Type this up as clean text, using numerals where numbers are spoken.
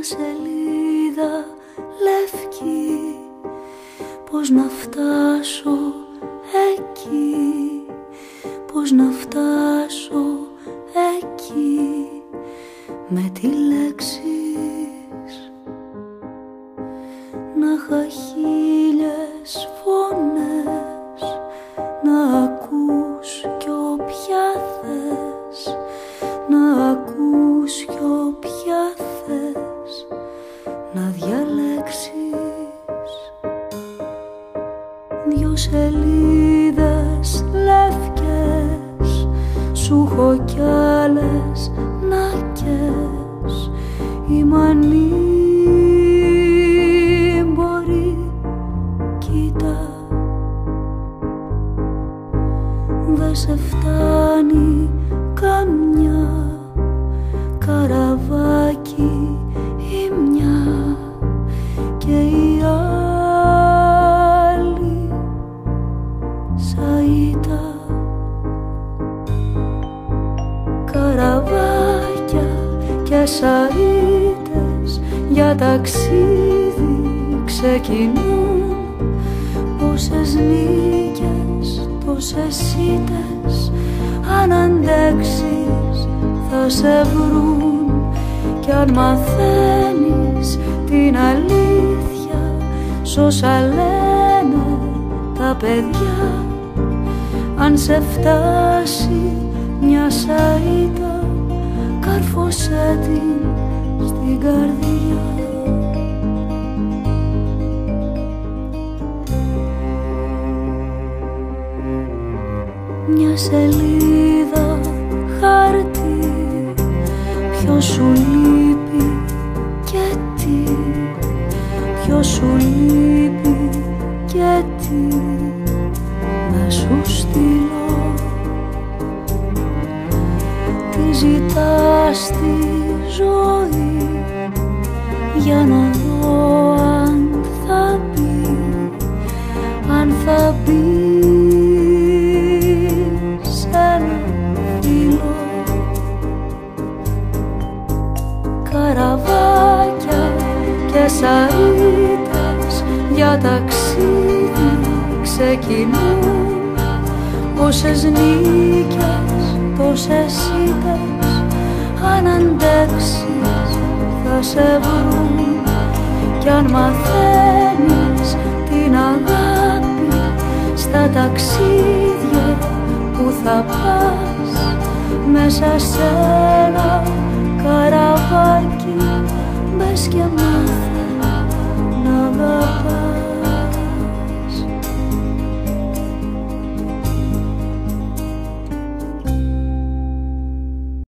μια σελίδα λευκή, πώς να φτάσω εκεί, πώς να φτάσω εκεί, με τι λέξεις να είχα χίλιες φωνές, να ακούς κι όποια θες, να ακούς κι όποια θες, να διαλέξεις. Δυο σελίδες λευκές, σου έχω κι άλλες νακές, είμαι ανήμπορη, κοίτα. Δε σε φτάνει καμιά, καραβάκι ή μια, και η άλλη σαΐτα. Καραβάκια και σαΐτες για ταξίδι ξεκινούν, πόσες νίκες, τόσες ήττες, αν αντέξεις θα σε βρουν. Κι αν μαθαίνεις την αλήθεια σ' όσα λένε τα παιδιά, αν σε φτάσει μια σαΐτα, κάρφωσέ την στην καρδιά. Μια σελίδα χάρτη, ποιος σου λείπει και τι, ποιος σου λείπει και τι, να σου στείλω. Τι ζητάς στη ζωή, για να δω αν θα μπει, αν θα μπει σ' ένα φύλλο. Καραβάκια και σαΐτες για ταξίδι ξεκινούν, πόσες νίκες, τόσες ήττες, αν αντέξεις θα σε βρουν. Κι αν μαθαίνεις την αγάπη στα ταξίδια που θα πας, μέσα σ' ένα